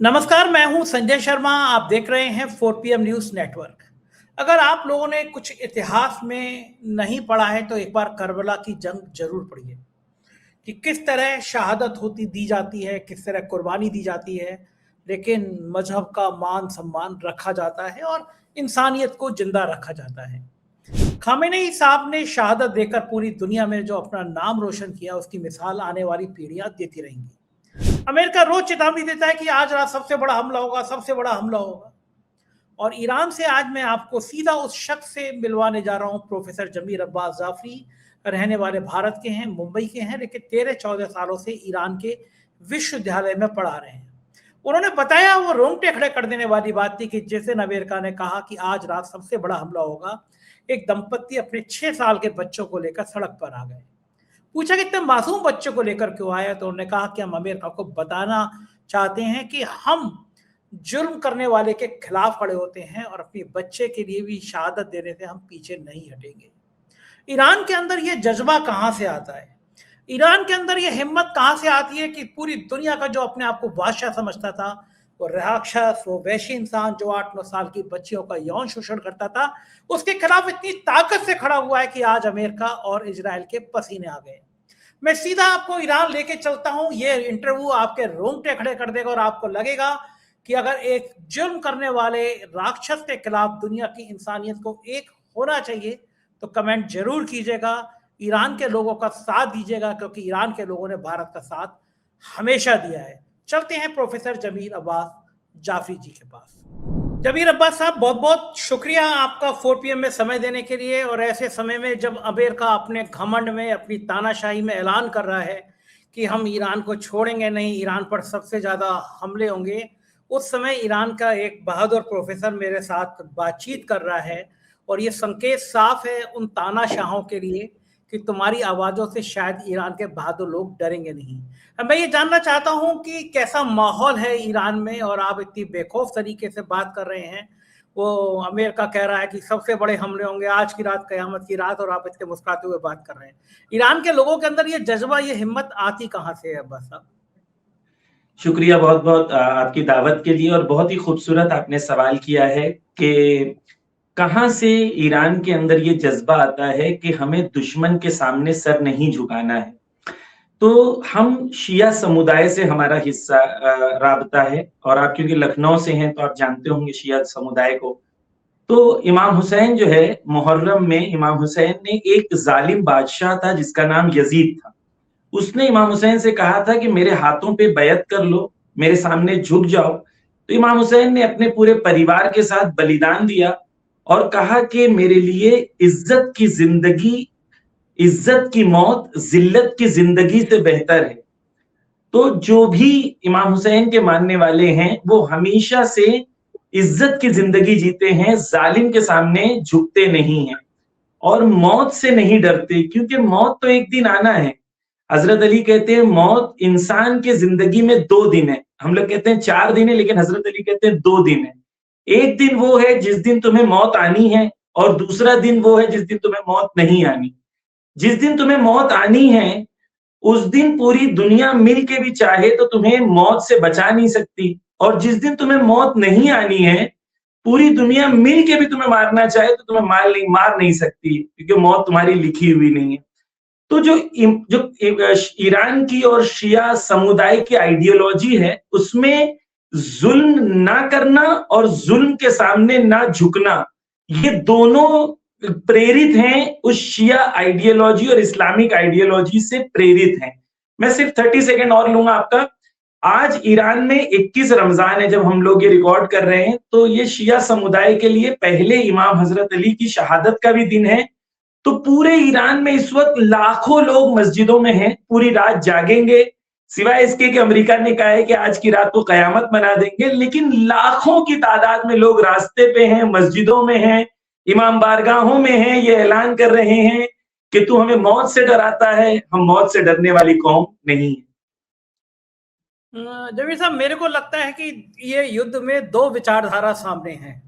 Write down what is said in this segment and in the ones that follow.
नमस्कार, मैं हूं संजय शर्मा। आप देख रहे हैं 4PM न्यूज़ नेटवर्क। अगर आप लोगों ने कुछ इतिहास में नहीं पढ़ा है तो एक बार करबला की जंग जरूर पढ़िए कि किस तरह शहादत होती दी जाती है, किस तरह कुर्बानी दी जाती है, लेकिन मजहब का मान सम्मान रखा जाता है और इंसानियत को जिंदा रखा जाता है। खामेनेई साहब ने शहादत देकर पूरी दुनिया में जो अपना नाम रोशन किया, उसकी मिसाल आने वाली पीढ़ियां देती रहेंगी। अमेरिका रोज चेतावनी देता है कि आज रात सबसे बड़ा हमला होगा, सबसे बड़ा हमला होगा। और ईरान से आज मैं आपको सीधा उस शख्स से मिलवाने जा रहा हूं। प्रोफेसर जमीर अब्बास जाफरी रहने वाले भारत के हैं, मुंबई के हैं, लेकिन 13-14 सालों से ईरान के विश्वविद्यालय में पढ़ा रहे हैं। उन्होंने बताया, वो रोंगटे खड़े कर देने वाली बात थी कि जिस दिन अमेरिका ने कहा कि आज रात सबसे बड़ा हमला होगा, एक दंपत्ति अपने 6 साल के बच्चों को लेकर सड़क पर आ गए। पूछा कि इतने मासूम बच्चों को लेकर क्यों आया, तो उन्होंने कहा कि हम अमेरिका को बताना चाहते हैं कि हम जुल्म करने वाले के खिलाफ खड़े होते हैं और अपने बच्चे के लिए भी शहादत देने से हम पीछे नहीं हटेंगे। ईरान के अंदर ये जज्बा कहां से आता है? ईरान के अंदर ये हिम्मत कहां से आती है कि पूरी दुनिया का जो अपने आप को बादशाह समझता था, वो राक्षस, वो वैश्य इंसान जो 8-9 साल की बच्चियों का यौन शोषण करता था, उसके खिलाफ इतनी ताकत से खड़ा हुआ है कि आज अमेरिका और इजराइल के पसीने आ गए। मैं सीधा आपको ईरान लेके चलता हूं। ये इंटरव्यू आपके रोंगटे खड़े कर देगा और आपको लगेगा कि अगर एक जुर्म करने वाले राक्षस के खिलाफ दुनिया की इंसानियत को एक होना चाहिए, तो कमेंट जरूर कीजिएगा, ईरान के लोगों का साथ दीजिएगा, क्योंकि ईरान के लोगों ने भारत का साथ हमेशा दिया है। चलते हैं प्रोफेसर जमीर अब्बास जाफरी जी के पास। जमीर अब्बास साहब, बहुत बहुत शुक्रिया आपका 4PM में समय देने के लिए। और ऐसे समय में जब अमेरिका अपने घमंड में, अपनी तानाशाही में ऐलान कर रहा है कि हम ईरान को छोड़ेंगे नहीं, ईरान पर सबसे ज़्यादा हमले होंगे, उस समय ईरान का एक बहादुर प्रोफेसर मेरे साथ बातचीत कर रहा है। और ये संकेत साफ है उन तानाशाहों के लिए कि तुम्हारी आवाज़ों से शायद ईरान के बहादुर लोग डरेंगे नहीं। अब मैं ये जानना चाहता हूं कि कैसा माहौल है ईरान में, और आप इतनी बेखौफ तरीके से बात कर रहे हैं। वो अमेरिका कह रहा है कि सबसे बड़े हमले होंगे आज की रात, कयामत की रात, और आप इतने मुस्कुराते हुए बात कर रहे हैं। ईरान के लोगों के अंदर ये जज्बा, ये हिम्मत आती कहां से है अब्बास साहब? शुक्रिया बहुत बहुत आपकी दावत के लिए। और बहुत ही खूबसूरत आपने सवाल किया है कि कहाँ से ईरान के अंदर ये जज्बा आता है कि हमें दुश्मन के सामने सर नहीं झुकाना है। तो हम शिया समुदाय से हमारा हिस्सा राबता है, और आप क्योंकि लखनऊ से हैं तो आप जानते होंगे शिया समुदाय को। तो इमाम हुसैन जो है, मुहर्रम में इमाम हुसैन ने, एक जालिम बादशाह था जिसका नाम यजीद था, उसने इमाम हुसैन से कहा था कि मेरे हाथों पे बैत कर लो, मेरे सामने झुक जाओ। तो इमाम हुसैन ने अपने पूरे परिवार के साथ बलिदान दिया और कहा कि मेरे लिए इज्जत की जिंदगी, इज्जत की मौत जिल्लत की जिंदगी से बेहतर है। तो जो भी इमाम हुसैन के मानने वाले हैं वो हमेशा से इज्जत की जिंदगी जीते हैं, जालिम के सामने झुकते नहीं हैं और मौत से नहीं डरते, क्योंकि मौत तो एक दिन आना है। हजरत अली कहते हैं मौत इंसान के जिंदगी में 2 दिन है। हम लोग कहते हैं 4 दिन है, लेकिन हजरत अली कहते हैं 2 दिन है। एक दिन वो है जिस दिन तुम्हें मौत आनी है, और दूसरा दिन वो है जिस दिन तुम्हें मौत नहीं आनी। जिस दिन तुम्हें मौत आनी है उस दिन पूरी दुनिया मिल के भी चाहे तो तुम्हें मौत से बचा नहीं सकती, और जिस दिन तुम्हें मौत नहीं आनी है पूरी दुनिया मिल के भी तुम्हें मारना चाहे तो तुम्हें मार नहीं सकती, क्योंकि मौत तुम्हारी लिखी हुई नहीं है। तो जो ईरान की और शिया समुदाय की आइडियोलॉजी है, उसमें जुल्म ना करना और जुल्म के सामने ना झुकना, ये दोनों प्रेरित हैं उस शिया आइडियोलॉजी और इस्लामिक आइडियोलॉजी से प्रेरित हैं। मैं सिर्फ 30 सेकेंड और लूंगा आपका। आज ईरान में 21 रमजान है जब हम लोग ये रिकॉर्ड कर रहे हैं, तो ये शिया समुदाय के लिए पहले इमाम हजरत अली की शहादत का भी दिन है। तो पूरे ईरान में इस वक्त लाखों लोग मस्जिदों में हैं, पूरी रात जागेंगे, सिवाय इसके कि अमेरिका ने कहा है कि आज की रात को कयामत मना देंगे, लेकिन लाखों की तादाद में लोग रास्ते पे हैं, मस्जिदों में हैं, इमाम बारगाहों में हैं, ये ऐलान कर रहे हैं कि तू हमें मौत से डराता है, हम मौत से डरने वाली कौम नहीं है। जमीर साहब, मेरे को लगता है कि ये युद्ध में 2 विचारधारा सामने हैं।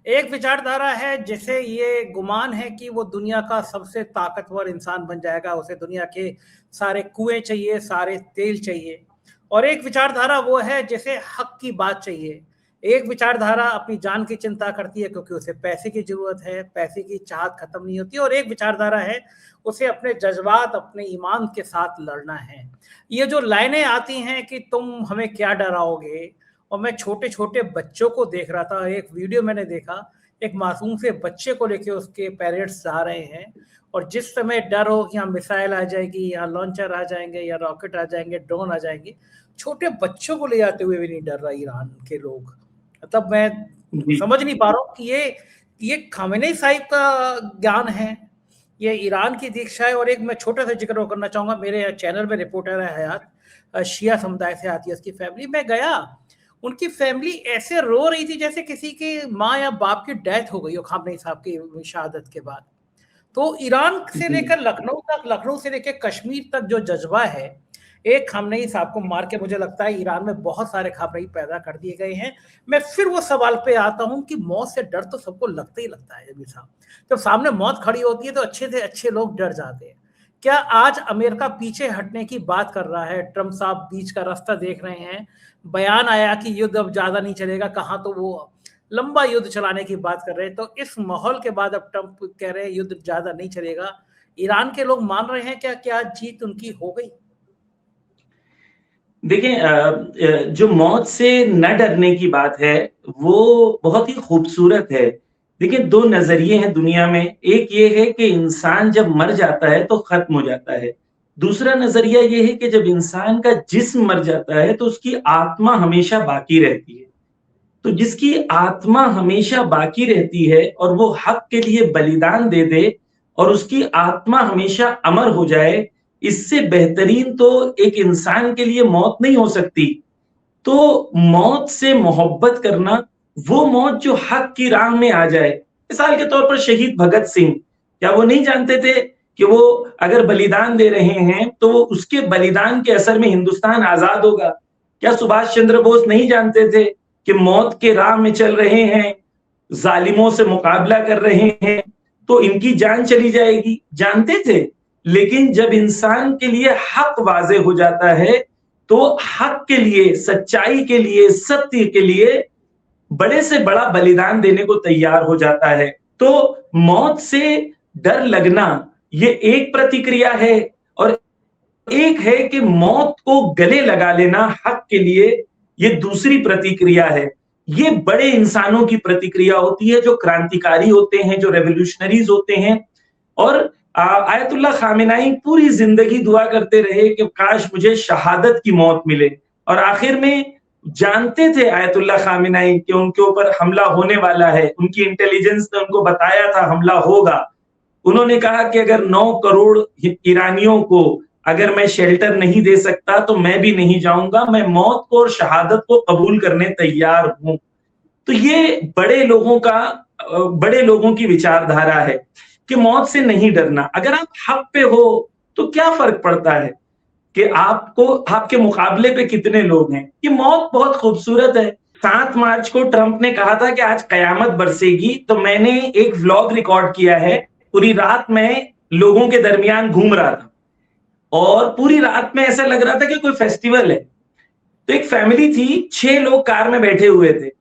एक विचारधारा है जिसे ये गुमान है कि वो दुनिया का सबसे ताकतवर इंसान बन जाएगा, उसे दुनिया के सारे कुएं चाहिए, सारे तेल चाहिए। और एक विचारधारा वो है जैसे हक की बात चाहिए। एक विचारधारा अपनी जान की चिंता करती है क्योंकि उसे पैसे की जरूरत है, पैसे की चाहत खत्म नहीं होती, और एक विचारधारा है उसे अपने जज्बात, अपने ईमान के साथ लड़ना है। ये जो लाइनें आती हैं कि तुम हमें क्या डराओगे, और मैं छोटे छोटे बच्चों को देख रहा था, एक वीडियो मैंने देखा, एक मासूम से बच्चे को लेके उसके पेरेंट्स जा रहे हैं, और जिस समय डर हो कि यहाँ मिसाइल आ जाएगी, यहाँ लॉन्चर आ जाएंगे, या रॉकेट आ जाएंगे, ड्रोन आ जाएंगे, छोटे बच्चों को ले जाते हुए भी नहीं डर रहा ईरान के लोग। मतलब मैं जी समझ नहीं पा रहा हूँ कि ये खामेनी साहिब का ज्ञान है, ये ईरान की दीक्षा है। और एक मैं छोटा सा जिक्र करना चाहूंगा, मेरे चैनल में रिपोर्टर है हयात, शिया समुदाय से आती है उसकी फैमिली। मैं गया, उनकी फैमिली ऐसे रो रही थी जैसे किसी की माँ या बाप की डेथ हो गई हो खामेनी साहब की शहादत के बाद। तो ईरान से जी लेकर लखनऊ तक, लखनऊ से लेकर कश्मीर तक जो जज्बा है, एक खामनेई साहब को मार के मुझे लगता है ईरान में बहुत सारे खामनेई पैदा कर दिए गए हैं। मैं फिर वो सवाल पे आता हूं कि मौत से डर तो सबको लगता ही लगता है। जब साहब, जब सामने मौत खड़ी होती है तो अच्छे से अच्छे लोग डर जाते हैं। क्या आज अमेरिका पीछे हटने की बात कर रहा है? ट्रंप साहब बीच का रास्ता देख रहे हैं। बयान आया कि युद्ध अब ज्यादा नहीं चलेगा, कहाँ तो वो लंबा युद्ध चलाने की बात कर रहे हैं। तो इस माहौल के बाद अब ट्रंप कह रहे हैं युद्ध ज्यादा नहीं चलेगा। ईरान के लोग मान रहे हैं क्या जीत उनकी हो गई? देखिए, जो मौत से न डरने की बात है, वो बहुत ही खूबसूरत है। देखिए, 2 नज़रिए हैं दुनिया में। एक ये है कि इंसान जब मर जाता है तो खत्म हो जाता है। दूसरा नज़रिया ये है कि जब इंसान का जिस्म मर जाता है तो उसकी आत्मा हमेशा बाकी रहती है। तो जिसकी आत्मा हमेशा बाकी रहती है और वो हक के लिए बलिदान दे दे और उसकी आत्मा हमेशा अमर हो जाए, इससे बेहतरीन तो एक इंसान के लिए मौत नहीं हो सकती। तो मौत से मोहब्बत करना, वो मौत जो हक की राह में आ जाए। मिसाल के तौर पर शहीद भगत सिंह, क्या वो नहीं जानते थे कि वो अगर बलिदान दे रहे हैं तो वो उसके बलिदान के असर में हिंदुस्तान आजाद होगा? क्या सुभाष चंद्र बोस नहीं जानते थे कि मौत के राह में चल रहे हैं, जालिमों से मुकाबला कर रहे हैं, तो इनकी जान चली जाएगी? जानते थे। लेकिन जब इंसान के लिए हक वाज़े हो जाता है, तो हक के लिए, सच्चाई के लिए, सत्य के लिए बड़े से बड़ा बलिदान देने को तैयार हो जाता है। तो मौत से डर लगना ये एक प्रतिक्रिया है, और एक है कि मौत को गले लगा लेना हक के लिए, ये दूसरी प्रतिक्रिया है। ये बड़े इंसानों की प्रतिक्रिया होती है, जो क्रांतिकारी होते हैं, जो रेवोल्यूशनरीज होते हैं। और आयतुल्लाह खामेनाई पूरी जिंदगी दुआ करते रहे कि काश मुझे शहादत की मौत मिले, और आखिर में जानते थे आयतुल्लाह खामेनाई कि उनके ऊपर हमला होने वाला है। उनकी इंटेलिजेंस ने उनको बताया था हमला होगा। उन्होंने कहा कि अगर 9 करोड़ ईरानियों को अगर मैं शेल्टर नहीं दे सकता तो मैं भी नहीं जाऊंगा, मैं मौत को और शहादत को कबूल करने तैयार हूं। तो ये बड़े लोगों की विचारधारा है कि मौत से नहीं डरना। अगर आप हक पे हो तो क्या फर्क पड़ता है कि आपके मुकाबले पे कितने लोग हैं? ये मौत बहुत खूबसूरत है। 7 मार्च को ट्रंप ने कहा था कि आज कयामत बरसेगी, तो मैंने एक व्लॉग रिकॉर्ड किया है। पूरी रात में लोगों के दरमियान घूम रहा था और पूरी रात में ऐसा लग रहा था कि कोई फेस्टिवल है। तो एक फैमिली थी, 6 लोग कार में बैठे हुए थे।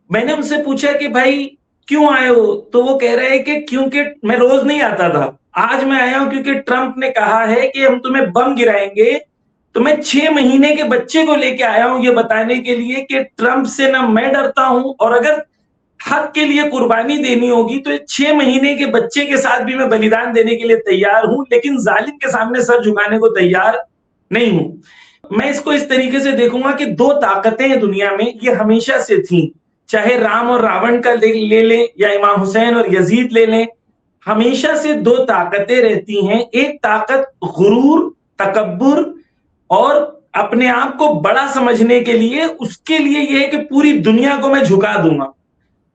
मैंने उनसे पूछा कि भाई क्यों आए हो? तो वो कह रहे हैं कि क्योंकि मैं रोज नहीं आता था, आज मैं आया हूं क्योंकि ट्रंप ने कहा है कि हम तुम्हें बम गिराएंगे। तो मैं 6 महीने के बच्चे को लेके आया हूं ये बताने के लिए कि ट्रंप से ना मैं डरता हूं, और अगर हक के लिए कुर्बानी देनी होगी तो 6 महीने के बच्चे के साथ भी मैं बलिदान देने के लिए तैयार हूं, लेकिन जालिम के सामने सर झुकाने को तैयार नहीं हूं। मैं इसको इस तरीके से देखूंगा कि 2 ताकतें हैं दुनिया में, ये हमेशा से थी। चाहे राम और रावण का ले लें या इमाम हुसैन और यजीद ले लें, हमेशा से 2 ताकतें रहती हैं। एक ताकत गुरूर, तकब्बुर और अपने आप को बड़ा समझने के लिए, उसके लिए यह है कि पूरी दुनिया को मैं झुका दूंगा।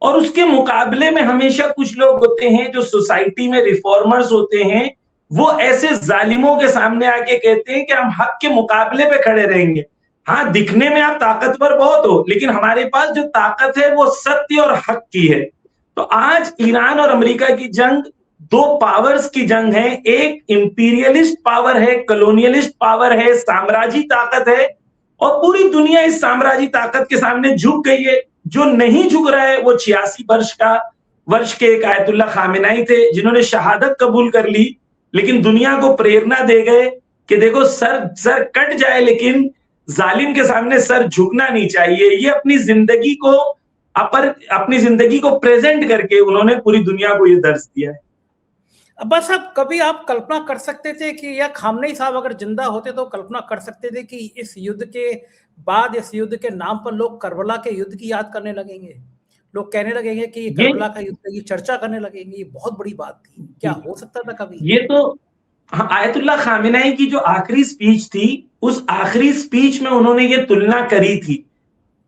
और उसके मुकाबले में हमेशा कुछ लोग होते हैं जो सोसाइटी में रिफॉर्मर्स होते हैं, वो ऐसे जालिमों के सामने आके कहते हैं कि हम हक के मुकाबले पे खड़े रहेंगे। हाँ, दिखने में आप ताकतवर बहुत हो, लेकिन हमारे पास जो ताकत है वो सत्य और हक की है। तो आज ईरान और अमेरिका की जंग 2 पावर्स की जंग है। एक इंपीरियलिस्ट पावर है, कॉलोनियलिस्ट पावर है, साम्राज्यी ताकत है, और पूरी दुनिया इस साम्राज्य ताकत के सामने झुक गई है। जो नहीं झुक रहा है वो 86 वर्ष के एक आयतुल्ला खामेनाई थे, जिन्होंने शहादत कबूल कर ली, लेकिन दुनिया को प्रेरणा दे गए कि देखो सर कट जाए लेकिन जालिम के सामने सर झुकना नहीं चाहिए। ये अपनी जिंदगी को प्रेजेंट करके उन्होंने पूरी दुनिया को ये दर्श दिया है। बस अब कभी आप कल्पना कर सकते थे कि या खामनेई साहब अगर जिंदा होते तो कल्पना कर सकते थे कि इस युद्ध के बाद, इस युद्ध के नाम पर लोग करबला के युद्ध की याद करने लगेंगे, लोग कहने लगेंगे कि ये करबला का युद्ध की चर्चा करने लगेंगे। ये बहुत बड़ी बात थी। क्या हो सकता था कभी? ये तो आयतुल्ला खामेनाई की जो आखिरी स्पीच थी, उस आखिरी स्पीच में उन्होंने ये तुलना करी थी।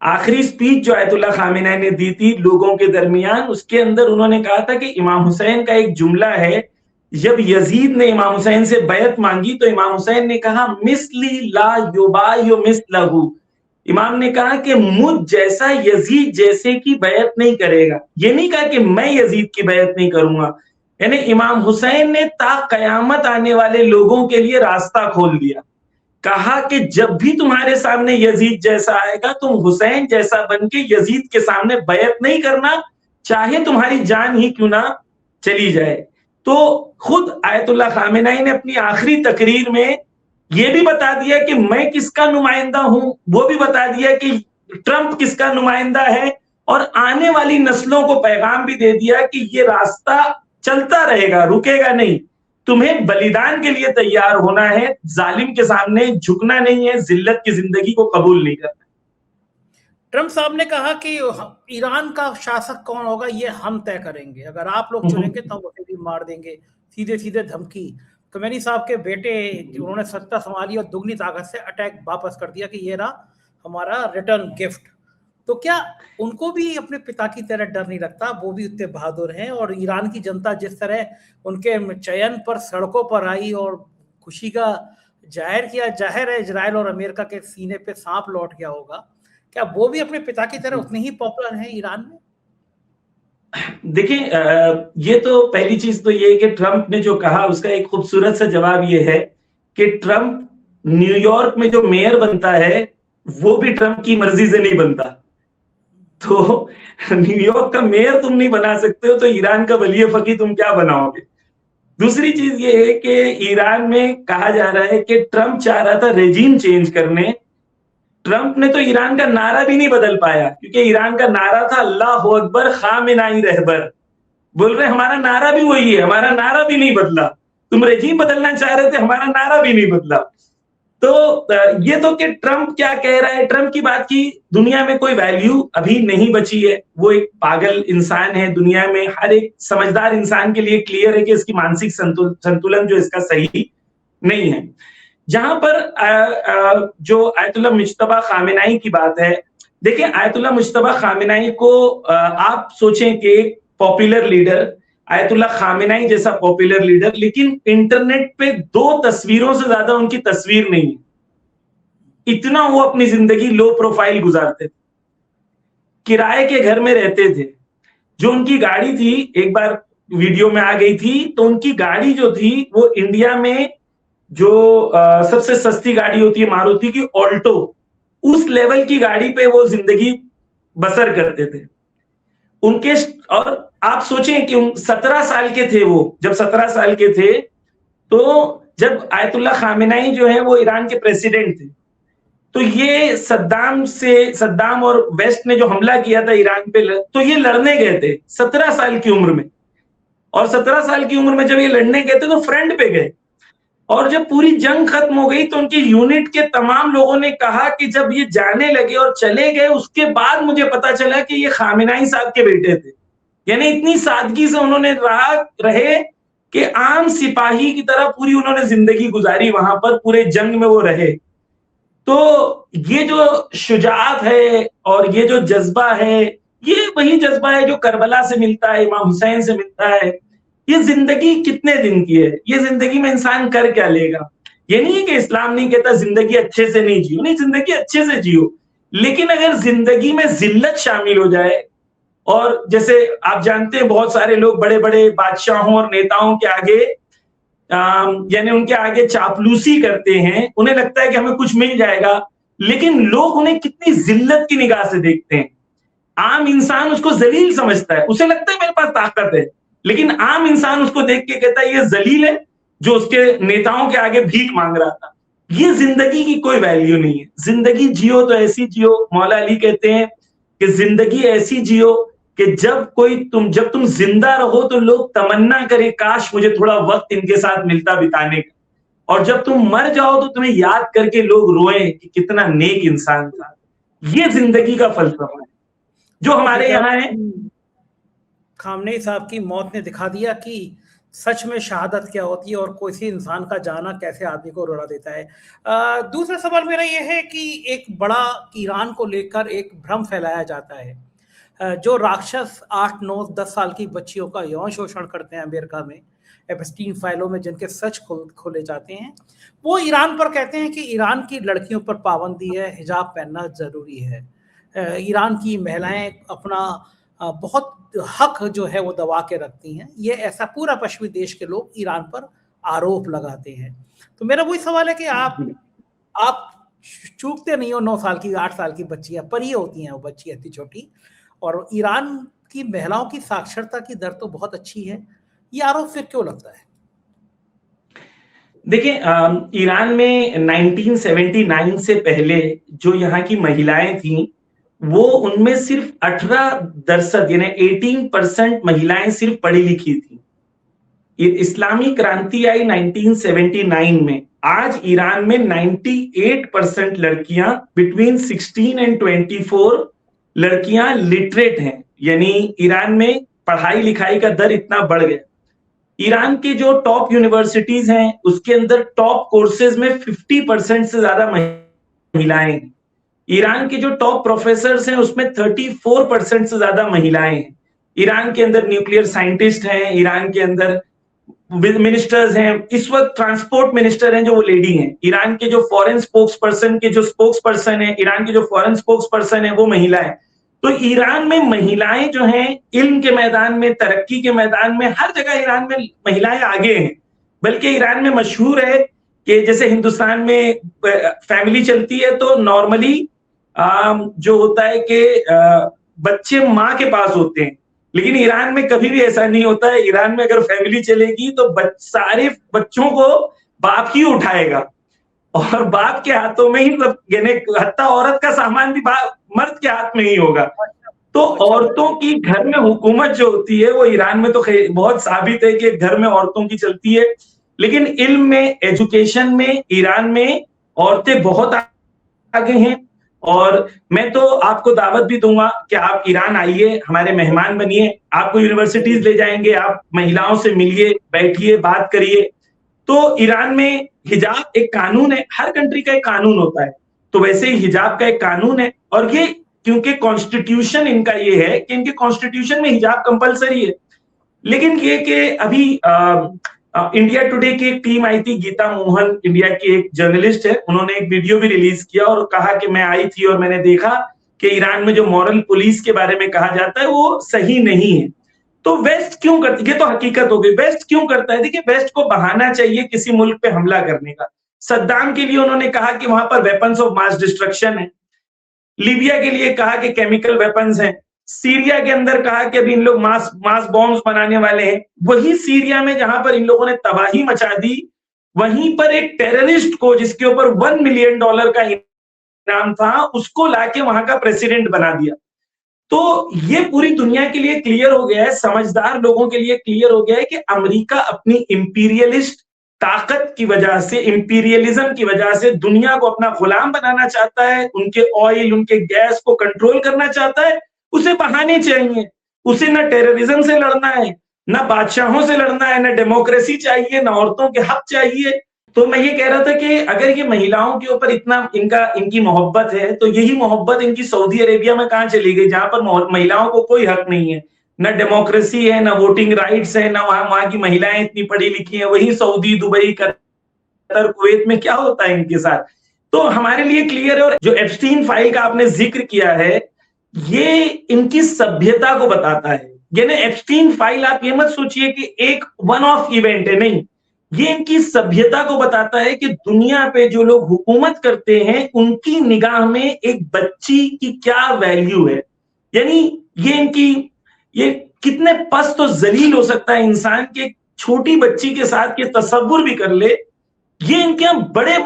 आखिरी स्पीच जो आयतुल्ला खामेनाई ने दी थी लोगों के दरमियान, उसके अंदर उन्होंने कहा था कि इमाम हुसैन का एक जुमला है, जब यजीद ने इमाम हुसैन से बैत मांगी तो इमाम हुसैन ने कहा मिस्ली ला युबायु मिस्लहू। इमाम ने कहा कि मुझ जैसा यजीद जैसे की बैत नहीं करेगा। ये नहीं कहा कि मैं यजीद की बैत नहीं करूंगा, यानी इमाम हुसैन ने ता कयामत आने वाले लोगों के लिए रास्ता खोल दिया। कहा कि जब भी तुम्हारे सामने यजीद जैसा आएगा, तुम हुसैन जैसा बन के यजीद के सामने बैत नहीं करना, चाहे तुम्हारी जान ही क्यों ना चली जाए। तो खुद आयतुल्ला खामेनाई ने अपनी आखिरी तकरीर में यह भी बता दिया कि मैं किसका नुमाइंदा हूं, वो भी बता दिया कि ट्रंप किसका नुमाइंदा है, और आने वाली नस्लों को पैगाम भी दे दिया कि ये रास्ता चलता रहेगा, रुकेगा नहीं। तुम्हें बलिदान के लिए तैयार होना है, जालिम के सामने झुकना नहीं है, जिल्लत की जिंदगी को कबूल नहीं करना। ट्रंप साहब ने कहा कि ईरान का शासक कौन होगा ये हम तय करेंगे, अगर आप लोग चुनेंगे तो हम उसे भी मार देंगे। सीधे सीधे धमकी। खमेनी साहब के बेटे, उन्होंने सत्ता संभाली और दुगनी ताकत से अटैक वापस कर दिया कि ये रहा हमारा रिटर्न गिफ्ट। तो क्या उनको भी अपने पिता की तरह डर नहीं लगता? वो भी उतने बहादुर हैं, और ईरान की जनता जिस तरह उनके चयन पर सड़कों पर आई और खुशी का जाहिर किया, जाहिर है इजराइल और अमेरिका के सीने पे सांप लौट गया होगा। क्या वो भी अपने पिता की तरह उतने ही पॉपुलर हैं ईरान में? देखिए, ये तो पहली चीज तो ये है कि ट्रंप ने जो कहा उसका एक खूबसूरत सा जवाब ये है कि ट्रंप न्यूयॉर्क में जो मेयर बनता है वो भी ट्रंप की मर्जी से नहीं बनता। तो न्यूयॉर्क का मेयर तुम नहीं बना सकते हो, तो ईरान का वली फकीह तुम क्या बनाओगे? दूसरी चीज ये है कि ईरान में कहा जा रहा है कि ट्रंप चाह रहा था रेजिम चेंज करने। ट्रंप ने तो ईरान का नारा भी नहीं बदल पाया, क्योंकि ईरान का नारा था अल्लाहु अकबर खामेनाई रहबर। बोल रहे हमारा नारा भी वही है, हमारा नारा भी नहीं बदला। तुम रेजिम बदलना चाह रहे थे, हमारा नारा भी नहीं बदला। तो ये तो कि ट्रंप क्या कह रहा है, ट्रंप की बात की दुनिया में कोई वैल्यू अभी नहीं बची है। वो एक पागल इंसान है। दुनिया में हर एक समझदार इंसान के लिए क्लियर है कि इसकी मानसिक संतुलन जो इसका सही नहीं है। जहां पर जो आयतुल्ला मुज्तबा खामेनाई की बात है, देखिए आयतुल्ला मुज्तबा खामेनाई को आप सोचें कि एक पॉपुलर लीडर, आयतुल्ला खामेनाई जैसा पॉपुलर लीडर, लेकिन इंटरनेट पे 2 तस्वीरों से ज्यादा उनकी तस्वीर नहीं है। इतना वो अपनी जिंदगी लो प्रोफाइल गुजारते थे, किराए के घर में रहते थे। जो उनकी गाड़ी थी, एक बार वीडियो में आ गई थी, तो उनकी गाड़ी जो थी वो इंडिया में जो सबसे सस्ती गाड़ी होती है मारुति की ऑल्टो, उस लेवल की गाड़ी पे वो जिंदगी बसर करते थे उनके। और आप सोचें कि 17 साल के थे वो, जब 17 साल के थे तो जब आयतुल्ला खामेनाई जो है वो ईरान के प्रेसिडेंट थे, तो ये सद्दाम और वेस्ट ने जो हमला किया था ईरान पे, तो ये लड़ने गए थे 17 साल की उम्र में। और 17 साल की उम्र में जब ये लड़ने गए थे तो फ्रंट पे गए, और जब पूरी जंग खत्म हो गई तो उनकी यूनिट के तमाम लोगों ने कहा कि जब ये जाने लगे और चले गए, उसके बाद मुझे पता चला कि ये खामेनाई साहब के बेटे थे। यानी इतनी सादगी से उन्होंने रहे कि आम सिपाही की तरह पूरी उन्होंने जिंदगी गुजारी, वहां पर पूरे जंग में वो रहे। तो ये जो शुजाअत है और ये जो जज्बा है, ये वही जज्बा है जो करबला से मिलता है, इमाम हुसैन से मिलता है। ये जिंदगी कितने दिन की है, ये जिंदगी में इंसान कर क्या लेगा? ये नहीं है कि इस्लाम नहीं कहता जिंदगी अच्छे से नहीं जियो, नहीं, जिंदगी अच्छे से जियो, लेकिन अगर जिंदगी में जिल्लत शामिल हो जाए, और जैसे आप जानते हैं बहुत सारे लोग बड़े बड़े बादशाहों और नेताओं के आगे यानी उनके आगे चापलूसी करते हैं, उन्हें लगता है कि हमें कुछ मिल जाएगा, लेकिन लोग उन्हें कितनी जिल्लत की निगाह से देखते हैं। आम इंसान उसको जलील समझता है, उसे लगता है मेरे पास ताकत है, लेकिन आम इंसान उसको देख के कहता है ये जलील है जो उसके नेताओं के आगे भीख मांग रहा था। ये जिंदगी की कोई वैल्यू नहीं है। जिंदगी जियो तो ऐसी जियो, मौला अली कहते हैं कि जिंदगी ऐसी जियो कि जब तुम जिंदा रहो तो लोग तमन्ना करे काश मुझे थोड़ा वक्त इनके साथ मिलता बिताने का, और जब तुम मर जाओ तो तुम्हें याद करके लोग रोए कि कितना नेक इंसान था। ये जिंदगी का फलसफा है जो हमारे यहाँ है। खामनेई साहब की मौत ने दिखा दिया कि सच में शहादत क्या होती है और किसी इंसान का जाना कैसे आदमी को रुला देता है। दूसरा सवाल मेरा यह है कि एक बड़ा ईरान को लेकर एक भ्रम फैलाया जाता है। जो राक्षस 8, 9, 10 साल की बच्चियों का यौन शोषण करते हैं अमेरिका में, एप्स्टीन फाइलों में जिनके सच खोले जाते हैं, वो ईरान पर कहते हैं कि ईरान की लड़कियों पर पाबंदी है, हिजाब पहनना जरूरी है। ईरान की महिलाएं अपना बहुत हक जो है वो दबा के रखती हैं। ये ऐसा पूरा पश्चिमी देश के लोग ईरान पर आरोप लगाते हैं। तो मेरा वही सवाल है कि आप चूकते नहीं हो। 9 साल की, 8 साल की बच्चियां परी होती हैं वो बच्ची इतनी छोटी, और ईरान की महिलाओं की साक्षरता की दर तो बहुत अच्छी है। ये आरोप फिर क्यों लगता है? देखिए, ईरान में 1979 से पहले जो यहाँ की महिलाएं थीं, वो उनमें सिर्फ 18% यानी 18% महिलाएं सिर्फ पढ़ी लिखी थी। इस्लामी क्रांति आई 1979 में। आज ईरान में 98% लड़कियां बिटवीन 16 एंड 24 लड़कियां लिटरेट हैं, यानी ईरान में पढ़ाई लिखाई का दर इतना बढ़ गया। ईरान के जो टॉप यूनिवर्सिटीज हैं उसके अंदर टॉप कोर्सेज में 50% से ज्यादा महिलाएं हैं। ईरान के जो टॉप प्रोफेसर्स हैं उसमें 34% से ज्यादा महिलाएं हैं। ईरान के अंदर न्यूक्लियर साइंटिस्ट हैं, ईरान के अंदर मिनिस्टर्स हैं। इस वक्त ट्रांसपोर्ट मिनिस्टर हैं जो वो लेडी हैं। ईरान के जो फॉरेन स्पोक्स पर्सन है, ईरान के जो फॉरेन स्पोक्स पर्सन है वो महिला है। तो ईरान में महिलाएं जो हैं इल्म के मैदान में, तरक्की के मैदान में, हर जगह ईरान में महिलाएं आगे हैं। बल्कि ईरान में मशहूर है कि जैसे हिंदुस्तान में फैमिली चलती है तो नॉर्मली जो होता है कि बच्चे माँ के पास होते हैं, लेकिन ईरान में कभी भी ऐसा नहीं होता है। ईरान में अगर फैमिली चलेगी तो सारे बच्चों को बाप ही उठाएगा, और बाप के हाथों में ही सब, यानी हत्ता औरत का सामान भी मर्द के हाथ में ही होगा। तो औरतों की घर में हुकूमत जो होती है वो ईरान में तो बहुत साबित है कि घर में औरतों की चलती है। लेकिन इल्म में, एजुकेशन में ईरान में औरतें बहुत आगे हैं। और मैं तो आपको दावत भी दूंगा कि आप ईरान आइए, हमारे मेहमान बनिए, आपको यूनिवर्सिटीज ले जाएंगे, आप महिलाओं से मिलिए, बैठिए, बात करिए। तो ईरान में हिजाब एक कानून है, हर कंट्री का एक कानून होता है, तो वैसे ही हिजाब का एक कानून है। और ये क्योंकि कॉन्स्टिट्यूशन इनका ये है कि इनके कॉन्स्टिट्यूशन में हिजाब कंपलसरी है। लेकिन ये कि अभी इंडिया टुडे की एक टीम आई थी, गीता मोहन इंडिया की एक जर्नलिस्ट है, उन्होंने एक वीडियो भी रिलीज किया और कहा कि मैं आई थी और मैंने देखा कि ईरान में जो मॉरल पुलिस के बारे में कहा जाता है वो सही नहीं है। तो वेस्ट क्यों करती, ये तो हकीकत हो गई, वेस्ट क्यों करता है? देखिए, वेस्ट को बहाना चाहिए किसी मुल्क पे हमला करने का। सद्दाम के लिए उन्होंने कहा कि वहां पर वेपन्स ऑफ मास डिस्ट्रक्शन है, लीबिया के लिए कहा कि केमिकल वेपन्स हैं, सीरिया के अंदर कहा कि अभी इन लोग मास बॉम्ब्स बनाने वाले हैं। वही सीरिया में जहां पर इन लोगों ने तबाही मचा दी, वहीं पर एक टेररिस्ट को जिसके ऊपर $1 मिलियन का इनाम था, उसको लाके वहां का प्रेसिडेंट बना दिया। तो ये पूरी दुनिया के लिए क्लियर हो गया है, समझदार लोगों के लिए क्लियर हो गया है कि अमेरिका अपनी इंपीरियलिस्ट ताकत की वजह से, इंपीरियलिज्म की वजह से दुनिया को अपना गुलाम बनाना चाहता है, उनके ऑयल, उनके गैस को कंट्रोल करना चाहता है। उसे बहाने चाहिए, उसे ना टेररिज्म से लड़ना है, ना बादशाहों से लड़ना है, ना डेमोक्रेसी चाहिए, ना औरतों के हक चाहिए। तो मैं ये कह रहा था कि अगर ये महिलाओं के ऊपर इतना इनकी मोहब्बत है, तो यही मोहब्बत इनकी सऊदी अरेबिया में कहां चली गई, जहां पर महिलाओं को कोई हक नहीं है, ना डेमोक्रेसी है, ना वोटिंग राइट्स है, ना वहां की महिलाएं इतनी पढ़ी लिखी हैं। वही सऊदी, दुबई, कतर, कुवैत में क्या होता है इनके साथ। तो हमारे लिए क्लियर है। और जो एप्स्टीन फाइल का आपने जिक्र किया है, ये इनकी सभ्यता को बताता है। यानी एप्स्टीन फाइल, आप ये मत सोचिए कि एक वन ऑफ इवेंट है, नहीं, ये इनकी सभ्यता को बताता है कि दुनिया पे जो लोग हुकूमत करते हैं उनकी निगाह में एक बच्ची की क्या वैल्यू है। यानी ये कितने पस्त और जलील हो सकता है इंसान के छोटी बच्ची के साथ के तसव्वुर भी कर ले। ये इनके यहाँ बड़े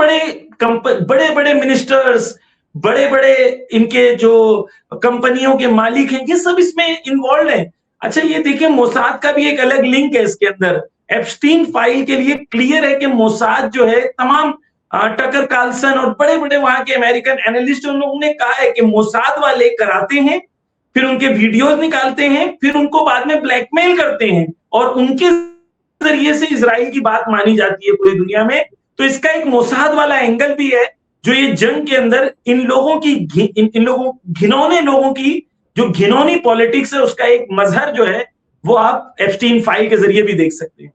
बड़े मिनिस्टर्स, बड़े बड़े इनके जो कंपनियों के मालिक हैं, ये सब इसमें इन्वॉल्व हैं। अच्छा ये देखिए, मोसाद का भी एक अलग लिंक है इसके अंदर। एप्स्टीन फाइल के लिए क्लियर है कि मोसाद जो है तमाम टकर कार्लसन और बड़े बड़े वहां के अमेरिकन एनालिस्ट, उन लोगों ने कहा है कि मोसाद वाले कराते हैं, फिर उनके वीडियोस निकालते हैं, फिर उनको बाद में ब्लैकमेल करते हैं और उनके जरिए से इजराइल की बात मानी जाती है पूरी दुनिया में। तो इसका एक मोसाद वाला एंगल भी है जो ये जंग के अंदर इन लोगों की घिनौने लोगों की जो घिनौनी पॉलिटिक्स है उसका एक मजहर जो है वो आप एप्स्टीन फाइल के जरिए भी देख सकते हैं।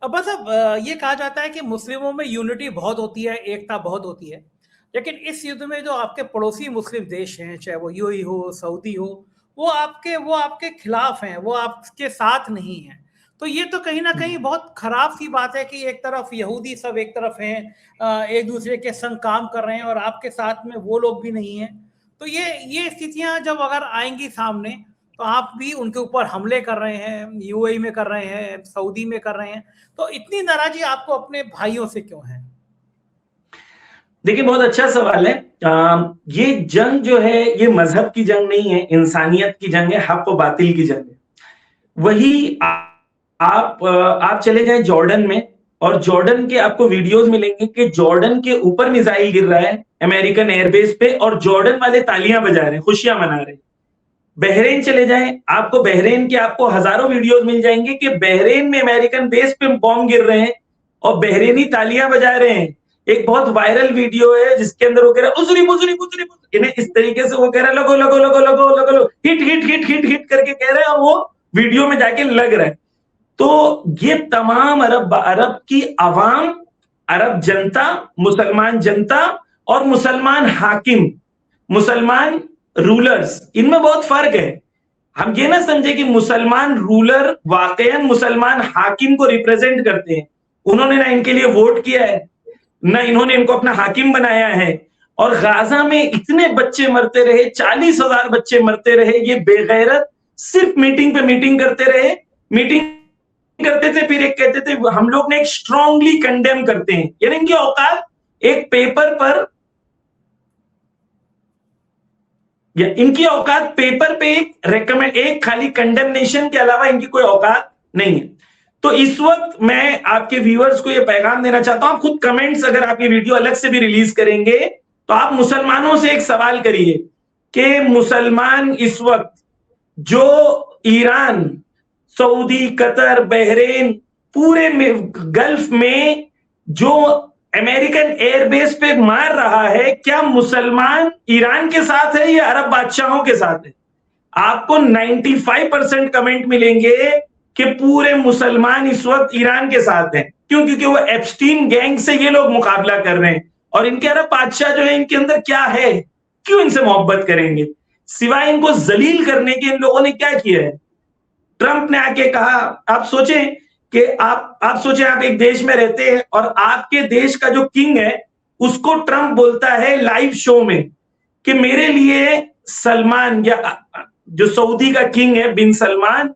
अब मतलब ये कहा जाता है कि मुस्लिमों में यूनिटी बहुत होती है, एकता बहुत होती है, लेकिन इस युद्ध में जो आपके पड़ोसी मुस्लिम देश हैं, चाहे वो यूएई हो, सऊदी हो, वो आपके खिलाफ हैं, वो आपके साथ नहीं हैं। तो ये तो कहीं ना कहीं बहुत खराब सी बात है कि एक तरफ यहूदी सब एक तरफ हैं, एक दूसरे के संग काम कर रहे हैं और आपके साथ में वो लोग भी नहीं हैं। तो ये स्थितियां जब अगर आएंगी सामने, तो आप भी उनके ऊपर हमले कर रहे हैं, यूएई में कर रहे हैं, सऊदी में कर रहे हैं, तो इतनी नाराजगी आपको अपने भाइयों से क्यों है? देखिए बहुत अच्छा सवाल है। ये जंग जो है ये मजहब की जंग नहीं है, इंसानियत की जंग है, हक और बातिल की जंग है। वही आप चले जाएं जॉर्डन में और जॉर्डन के आपको वीडियोस मिलेंगे कि जॉर्डन के ऊपर मिसाइल गिर रहा है अमेरिकन एयरबेस पे और जॉर्डन वाले तालियां बजा रहे हैं, खुशियां मना रहे हैं। बहरीन चले जाएं, आपको बहरीन के आपको हजारों वीडियोस मिल जाएंगे कि बहरीन में अमेरिकन बेस पे बॉम्ब गिर रहे हैं और बहरीनी तालियां बजा रहे हैं। एक बहुत वायरल वीडियो है जिसके अंदर वो कह रहा है उजरी मुजरी मुजरी मुजरी, इन्हें इस तरीके से वो कह रहा है लगो लगो लगो लगो लगो लगो, hit hit hit hit hit करके कह रहे हैं और वो वीडियो में जाके लग रहा है। तो ये तमाम अरब की अवाम, अरब जनता, मुसलमान जनता और मुसलमान हाकिम, मुसलमान रूलर्स, इनमें बहुत फर्क है। हम ये ना समझे कि मुसलमान रूलर वाकईन मुसलमान हाकिम को रिप्रेजेंट करते हैं। उन्होंने ना इनके लिए वोट किया है, ना इन्होंने इनको अपना हाकिम बनाया है। और गाजा में इतने बच्चे मरते रहे, 40,000 बच्चे मरते रहे, ये बेगैरत सिर्फ मीटिंग पे मीटिंग करते रहे, मीटिंग करते थे, फिर एक कहते थे हम लोग ने एक स्ट्रांगली कंडेम करते हैं। यानी इनकी औकात एक पेपर पर, या इनकी औकात पेपर पे एक खाली कंडेमनेशन के अलावा इनकी कोई औकात नहीं है। तो इस वक्त मैं आपके व्यूअर्स को यह पैगाम देना चाहता हूं, आप खुद कमेंट्स अगर आपकी वीडियो अलग से भी रिलीज करेंगे तो आप मुसलमानों से एक सवाल करिए कि मुसलमान इस वक्त जो ईरान, सऊदी, कतर, बहरीन, पूरे गल्फ में जो अमेरिकन एयरबेस पे मार रहा है, क्या मुसलमान ईरान के साथ है या अरब बादशाहों के साथ है? आपको 95% कमेंट मिलेंगे कि पूरे मुसलमान इस वक्त ईरान के साथ हैं। क्यों? क्योंकि वो एप्स्टीन गैंग से ये लोग मुकाबला कर रहे हैं और इनके अरब बादशाह जो है इनके अंदर क्या है, क्यों इनसे मोहब्बत करेंगे? सिवाय इनको जलील करने के इन लोगों ने क्या किया है? ट्रंप ने आके कहा, आप सोचें कि आप सोचें आप एक देश में रहते हैं और आपके देश का जो किंग है उसको ट्रंप बोलता है लाइव शो में कि मेरे लिए सलमान, या जो सऊदी का किंग है बिन सलमान,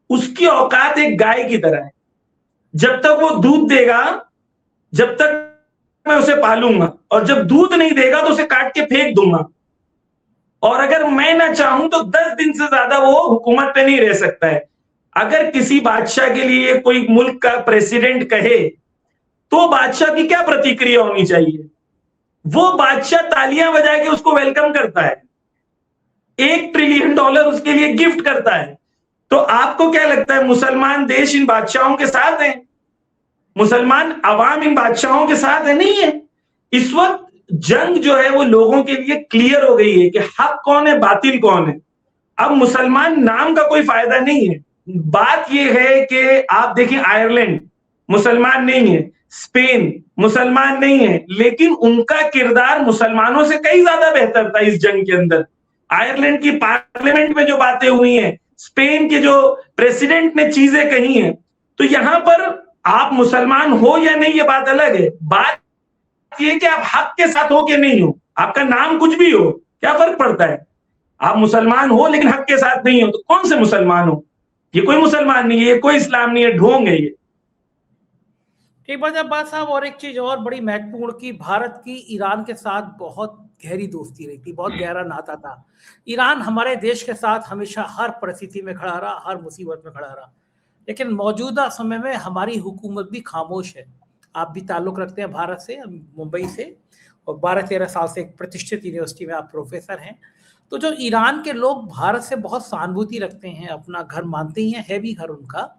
उसकी औकात एक गाय की तरह है। जब तक वो दूध देगा जब तक मैं उसे पालूंगा, और जब दूध नहीं देगा तो उसे काट के फेंक दूंगा। और अगर मैं ना चाहूं तो 10 दिन से ज्यादा वो हुकूमत पे नहीं रह सकता है। अगर किसी बादशाह के लिए कोई मुल्क का प्रेसिडेंट कहे तो बादशाह की क्या प्रतिक्रिया होनी चाहिए? वो बादशाह तालियां बजा के उसको वेलकम करता है, $1 ट्रिलियन उसके लिए गिफ्ट करता है। तो आपको क्या लगता है मुसलमान देश इन बादशाहों के साथ हैं? मुसलमान अवाम इन बादशाहों के साथ है? नहीं है। इस वक्त जंग जो है वो लोगों के लिए क्लियर हो गई है कि हक कौन है, बातिल कौन है। अब मुसलमान नाम का कोई फायदा नहीं है। बात यह है कि आप देखिए आयरलैंड मुसलमान नहीं है, स्पेन मुसलमान नहीं है, लेकिन उनका किरदार मुसलमानों से कई ज्यादा बेहतर था इस जंग के अंदर। आयरलैंड की पार्लियामेंट में जो बातें हुई हैं, स्पेन के जो प्रेसिडेंट ने चीजें कही हैं, तो यहां पर आप मुसलमान हो या नहीं ये बात अलग है, बात ये कि आप हक के साथ हो कि नहीं हो। आपका नाम कुछ भी हो, क्या फर्क पड़ता है? आप मुसलमान हो लेकिन हक के साथ नहीं हो, तो कौन से मुसलमान हो? ये कोई मुसलमान नहीं है, ये कोई इस्लाम नहीं है, ढोंग है ये। ठीक बात अब्बास साहब। और एक चीज और बड़ी महत्वपूर्ण की भारत की ईरान के साथ बहुत गहरी दोस्ती रही थी, बहुत गहरा नाता था। ईरान हमारे देश के साथ हमेशा हर परिस्थिति में खड़ा रहा, हर मुसीबत में खड़ा रहा। लेकिन मौजूदा समय में हमारी हुकूमत भी खामोश है। आप भी ताल्लुक रखते हैं भारत से, मुंबई से, और 12-13 साल से एक प्रतिष्ठित यूनिवर्सिटी में आप प्रोफेसर हैं। तो जो ईरान के लोग भारत से बहुत सहानुभूति रखते हैं, अपना घर मानते ही हैं, है भी घर उनका,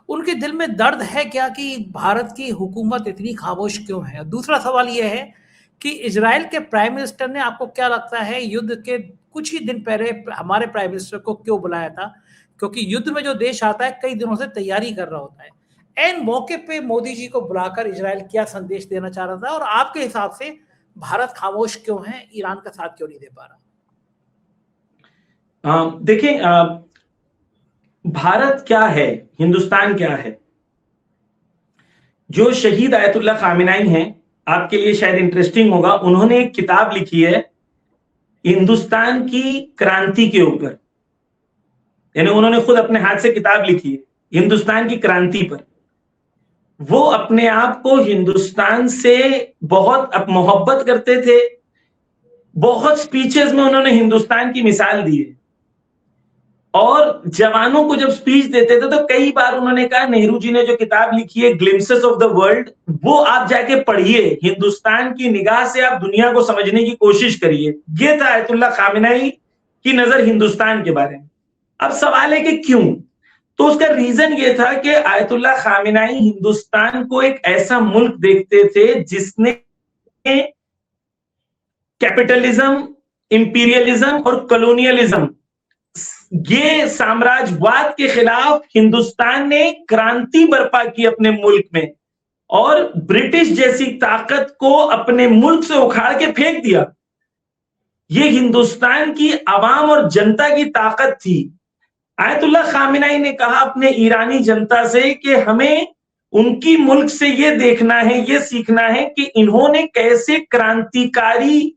उनके दिल में दर्द है क्या कि भारत की हुकूमत इतनी खामोश क्यों है? दूसरा सवाल यह है कि इजराइल के प्राइम मिनिस्टर ने, आपको क्या लगता है, युद्ध के कुछ ही दिन पहले हमारे प्राइम मिनिस्टर को क्यों बुलाया था? क्योंकि युद्ध में जो देश आता है कई दिनों से तैयारी कर रहा होता है। एन मौके पे मोदी जी को बुलाकर इजराइल क्या संदेश देना चाह रहा था? और आपके हिसाब से भारत खामोश क्यों है, ईरान का साथ क्यों नहीं दे पा रहा? देखिए, भारत क्या है, हिंदुस्तान क्या है? जो शहीद आयतुल्लाह खामिनाई हैं, आपके लिए शायद इंटरेस्टिंग होगा, उन्होंने एक किताब लिखी है हिंदुस्तान की क्रांति के ऊपर। यानी उन्होंने खुद अपने हाथ से किताब लिखी है हिंदुस्तान की क्रांति पर। वो अपने आप को हिंदुस्तान से बहुत मोहब्बत करते थे। बहुत स्पीचेस में उन्होंने हिंदुस्तान की मिसाल दी है, और जवानों को जब स्पीच देते थे तो कई बार उन्होंने कहा, नेहरू जी ने जो किताब लिखी है ग्लिम्पसेस ऑफ द वर्ल्ड, वो आप जाके पढ़िए, हिंदुस्तान की निगाह से आप दुनिया को समझने की कोशिश करिए। ये था आयतुल्लाह खामिनाई की नजर हिंदुस्तान के बारे में। अब सवाल है कि क्यों? तो उसका रीजन ये था कि आयतुल्लाह खामिनाई हिंदुस्तान को एक ऐसा मुल्क देखते थे जिसने कैपिटलिज्म, इंपीरियलिज्म और कॉलोनियलिज्म, ये साम्राज्यवाद के खिलाफ हिंदुस्तान ने क्रांति बर्पा की अपने मुल्क में, और ब्रिटिश जैसी ताकत को अपने मुल्क से उखाड़ के फेंक दिया। ये हिंदुस्तान की आवाम और जनता की ताकत थी। आयतुल्लाह खामिनाई ने कहा अपने ईरानी जनता से कि हमें उनकी मुल्क से ये देखना है, ये सीखना है कि इन्होंने कैसे क्रांतिकारी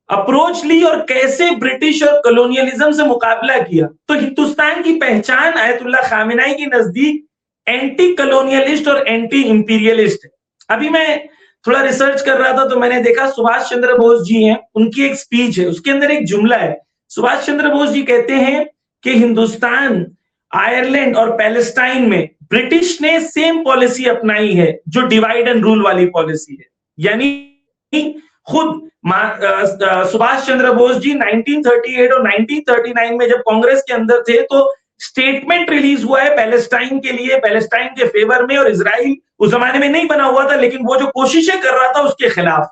अप्रोच ली और कैसे ब्रिटिश और कॉलोनियलिज्म से मुकाबला किया। तो हिंदुस्तान की पहचान आयतुल्लाह खामिनाई के नजदीक एंटी कॉलोनियलिस्ट और एंटी इंपीरियलिस्ट है। अभी मैं थोड़ा रिसर्च कर रहा था तो मैंने देखा सुभाष चंद्र बोस जी हैं, उनकी एक स्पीच है, उसके अंदर एक जुमला है। सुभाष चंद्र बोस जी कहते हैं कि हिंदुस्तान, आयरलैंड और पैलेस्टाइन में ब्रिटिश ने सेम पॉलिसी अपनाई है जो डिवाइड एंड रूल वाली पॉलिसी है। यानी खुद सुभाष चंद्र बोस जी 1938 और 1939 में जब कांग्रेस के अंदर थे तो स्टेटमेंट रिलीज हुआ है पैलेस्टाइन के लिए, पैलेस्टाइन के फेवर में, और इजराइल उस जमाने में नहीं बना हुआ था लेकिन वो जो कोशिशें कर रहा था उसके खिलाफ।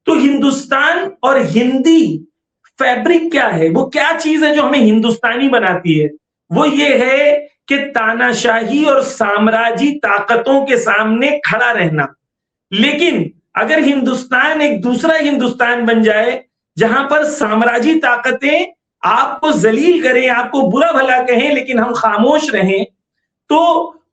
तो हिंदुस्तान और हिंदी फैब्रिक क्या है, वो क्या चीज है जो हमें हिंदुस्तानी बनाती है? वो ये है कि तानाशाही और साम्राज्य ताकतों के सामने खड़ा रहना। लेकिन अगर हिंदुस्तान एक दूसरा हिंदुस्तान बन जाए जहां पर साम्राज्य ताकतें आपको जलील करें, आपको बुरा भला कहें, लेकिन हम खामोश रहें, तो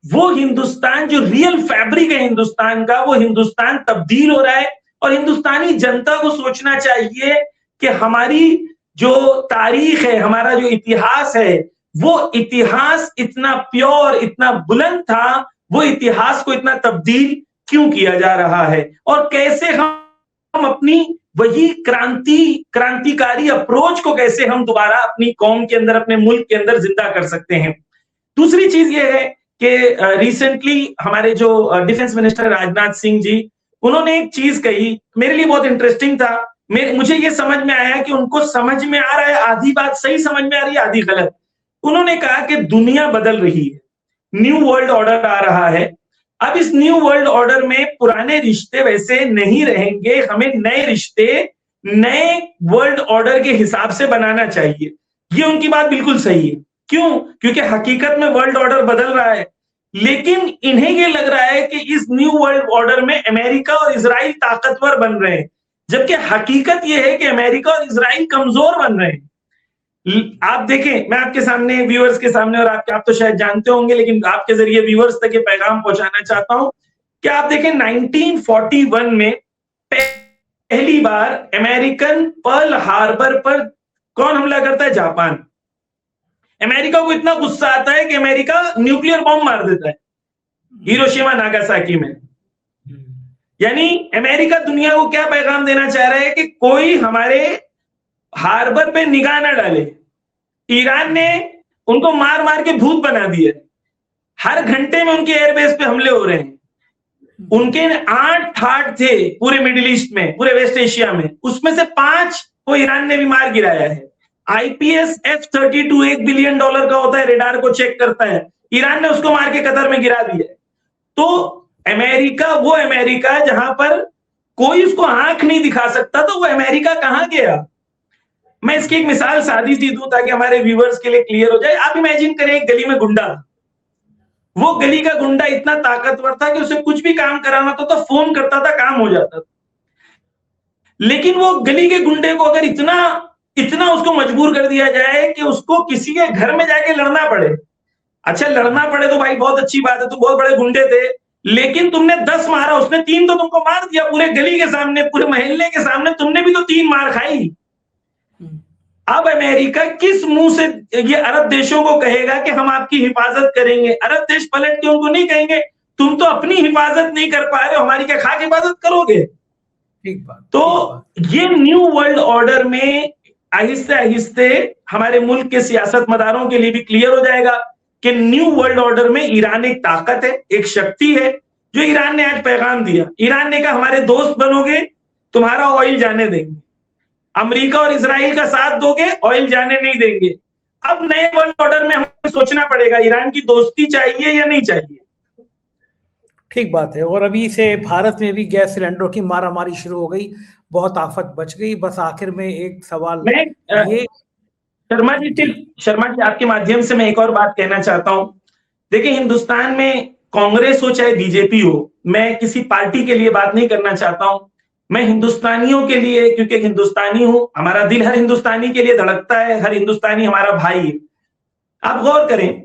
वो हिंदुस्तान जो रियल फैब्रिक है हिंदुस्तान का, वो हिंदुस्तान तब्दील हो रहा है। और हिंदुस्तानी जनता को सोचना चाहिए कि हमारी जो तारीख है, हमारा जो इतिहास है, वो इतिहास इतना प्योर, इतना बुलंद था, वो इतिहास को इतना तब्दील क्यों किया जा रहा है, और कैसे हम अपनी वही क्रांतिकारी अप्रोच को कैसे हम दोबारा अपनी कौम के अंदर, अपने मुल्क के अंदर जिंदा कर सकते हैं। दूसरी चीज ये है कि रिसेंटली हमारे जो डिफेंस मिनिस्टर राजनाथ सिंह जी, उन्होंने एक चीज कही, मेरे लिए बहुत इंटरेस्टिंग था। मुझे ये समझ में आया कि उनको समझ में आ रहा है, आधी बात सही समझ में आ रही है, आधी गलत। उन्होंने कहा कि दुनिया बदल रही है, न्यू वर्ल्ड ऑर्डर आ रहा है। अब इस न्यू वर्ल्ड ऑर्डर में पुराने रिश्ते वैसे नहीं रहेंगे, हमें नए रिश्ते नए वर्ल्ड ऑर्डर के हिसाब से बनाना चाहिए। ये उनकी बात बिल्कुल सही है। क्यों? क्योंकि हकीकत में वर्ल्ड ऑर्डर बदल रहा है, लेकिन इन्हें ये लग रहा है कि इस न्यू वर्ल्ड ऑर्डर में अमेरिका और इजराइल ताकतवर बन रहे हैं, जबकि हकीकत ये है कि अमेरिका और इजराइल कमजोर बन रहे हैं। आप देखें, मैं आपके सामने, व्यूअर्स के सामने, और आप तो शायद जानते होंगे लेकिन आपके जरिए व्यूअर्स तक ये पैगाम पहुंचाना चाहता हूं कि आप देखें 1941 में पहली बार अमेरिकन पर्ल हार्बर पर कौन हमला करता है? जापान। अमेरिका को इतना गुस्सा आता है कि अमेरिका न्यूक्लियर बॉम्ब मार देता है हिरोशिमा नागासाकी में। यानी अमेरिका दुनिया को क्या पैगाम देना चाह रहा है कि कोई हमारे हार्बर पे निगाह ना डाले। ईरान ने उनको मार मार के भूत बना दिया, हर घंटे में उनके एयरबेस पे हमले हो रहे हैं। उनके 8 ठाट थे पूरे मिडिल ईस्ट में, पूरे वेस्ट एशिया में, उसमें से 5 को ईरान ने भी मार गिराया है। आईपीएस F-32 $1 बिलियन का होता है, रेडार को चेक करता है, ईरान ने उसको मार के कतर में गिरा दिया। तो अमेरिका, वो अमेरिका जहां पर कोई उसको आंख नहीं दिखा सकता, तो वो अमेरिका कहां गया? मैं इसकी एक मिसाल सादी सी दूं ताकि हमारे व्यूअर्स के लिए क्लियर हो जाए। आप इमेजिन करें एक गली में गुंडा, वो गली का गुंडा इतना ताकतवर था कि उसे कुछ भी काम कराना था तो फोन करता था, काम हो जाता था। लेकिन वो गली के गुंडे को अगर इतना उसको मजबूर कर दिया जाए कि उसको किसी के घर में जाके लड़ना पड़े, अच्छा लड़ना पड़े तो भाई बहुत अच्छी बात है, तो बहुत बड़े गुंडे थे, लेकिन तुमने 10 मारा, उसने 3 तो तुमको मार दिया पूरे गली के सामने, पूरे मोहल्ले के सामने, तुमने भी तो 3 मार खाई। अब अमेरिका किस मुंह से ये अरब देशों को कहेगा कि हम आपकी हिफाजत करेंगे? अरब देश पलट के उनको नहीं कहेंगे तुम तो अपनी हिफाजत नहीं कर पा रहे हो, हमारी क्या खाक हिफाजत करोगे? ठीक बात। तो ये न्यू वर्ल्ड ऑर्डर में आहिस्ते आहिस्ते हमारे मुल्क के सियासत मदारों के लिए भी क्लियर हो जाएगा कि न्यू वर्ल्ड ऑर्डर में ईरान एक ताकत है, एक शक्ति है। जो ईरान ने आज पैगाम दिया, ईरान ने कहा हमारे दोस्त बनोगे, तुम्हारा ऑयल जाने देंगे, अमेरिका और इजराइल का साथ दोगे, ऑयल जाने नहीं देंगे। अब नए वर्ल्ड ऑर्डर में हमें सोचना पड़ेगा ईरान की दोस्ती चाहिए या नहीं चाहिए। ठीक बात है। और अभी से भारत में भी गैस सिलेंडरों की मारामारी शुरू हो गई, बहुत आफत बच गई। बस आखिर में एक सवाल ये शर्मा जी आपके माध्यम से मैं एक और बात कहना चाहता हूं। देखिए हिंदुस्तान में कांग्रेस हो चाहे बीजेपी हो, मैं किसी पार्टी के लिए बात नहीं करना चाहता हूं, मैं हिंदुस्तानियों के लिए, क्योंकि हिंदुस्तानी हूं, हमारा दिल हर हिंदुस्तानी के लिए धड़कता है, हर हिंदुस्तानी हमारा भाई है। आप गौर करें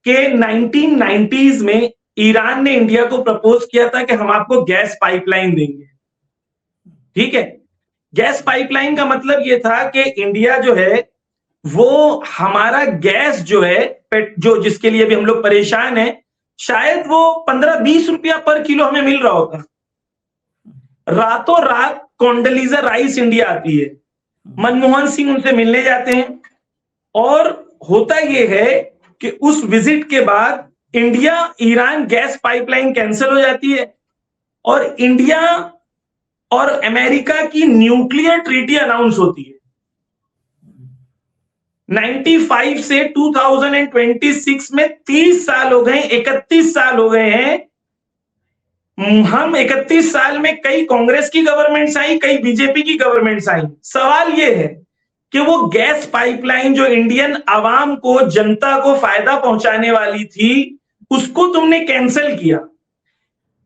कि 1990s में ईरान ने इंडिया को प्रपोज किया था कि हम आपको गैस पाइपलाइन देंगे, ठीक है। गैस पाइपलाइन का मतलब यह था कि इंडिया जो है वो हमारा गैस जो है, जो जिसके लिए भी हम लोग परेशान हैं, शायद वो 15-20 रुपया पर किलो हमें मिल रहा होता। रातों रात कोंडोलीजा राइस इंडिया आती है, मनमोहन सिंह उनसे मिलने जाते हैं, और होता यह है कि उस विजिट के बाद India Iran gas pipeline cancel हो जाती है और इंडिया और अमेरिका की न्यूक्लियर ट्रीटी अनाउंस होती है। 95 से 2026 में 30 साल हो गए, 31 साल हो गए हैं। हम 31 साल में कई कांग्रेस की गवर्नमेंट्स आई, कई बीजेपी की गवर्नमेंट्स आई। सवाल यह है कि वो गैस पाइपलाइन जो इंडियन आवाम को, जनता को फायदा पहुंचाने वाली थी, उसको तुमने कैंसिल किया।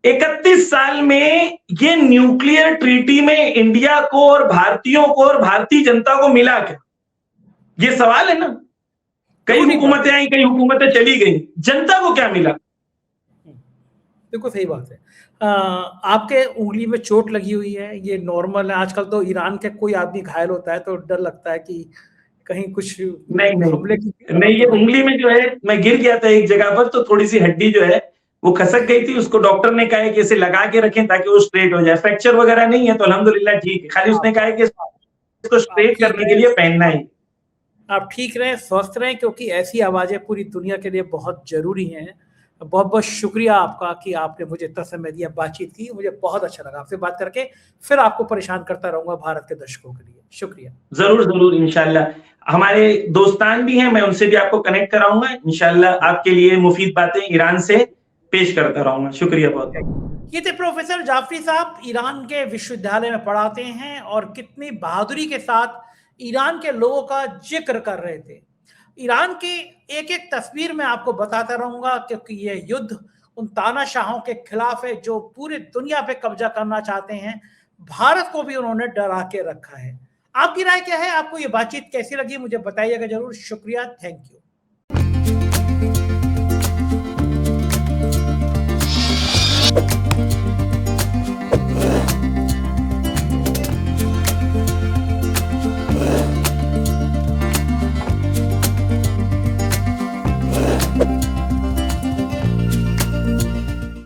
31 साल में ये न्यूक्लियर ट्रीटी में इंडिया को और भारतीयों को और भारतीय जनता को मिला क्या? ये सवाल है ना। कई हुकूमतें आई, कई हुकूमतें चली गई, जनता को क्या मिला? बिल्कुल सही बात है। आपके उंगली में चोट लगी हुई है, ये नॉर्मल है। आजकल तो ईरान के कोई आदमी घायल होता है तो डर लगता है कि कहीं कुछ हमले की। नहीं, ये उंगली में जो है, मैं गिर गया था एक जगह पर, तो थोड़ी सी हड्डी जो है वो खसक गई थी। उसको डॉक्टर ने कहा है कि इसे लगा के रखें ताकि वो स्ट्रेट हो जाए। फ्रैक्चर वगैरह नहीं है तो अल्हम्दुलिल्लाह ठीक है, खाली उसने कहा है कि इसको स्ट्रेट करने के लिए पहनना है। आप ठीक रहें, स्वस्थ रहें, क्योंकि ऐसी आवाजें पूरी दुनिया के लिए बहुत जरूरी हैं। बहुत बहुत शुक्रिया आपका कि आपने मुझे इतना समय दिया, बातचीत की, मुझे बहुत अच्छा लगा आपसे बात करके। फिर आपको परेशान करता रहूंगा भारत के दर्शकों के लिए। शुक्रिया। जरूर जरूर, इंशाल्लाह। हमारे दोस्तान भी हैं, मैं उनसे भी आपको कनेक्ट कराऊंगा। इंशाल्लाह आपके लिए मुफीद बातें ईरान से पेश करता रहूंगा। शुक्रिया बहुत। ये थे प्रोफेसर जाफरी साहब, ईरान के विश्वविद्यालय में पढ़ाते हैं और कितनी बहादुरी के साथ ईरान के लोगों का जिक्र कर रहे थे। ईरान की एक एक तस्वीर में आपको बताता रहूंगा, क्योंकि ये युद्ध उन तानाशाहों के खिलाफ है जो पूरी दुनिया पे कब्जा करना चाहते हैं। भारत को भी उन्होंने डरा के रखा है। आपकी राय क्या है? आपको ये बातचीत कैसी लगी? मुझे बताइएगा जरूर। शुक्रिया, थैंक यू।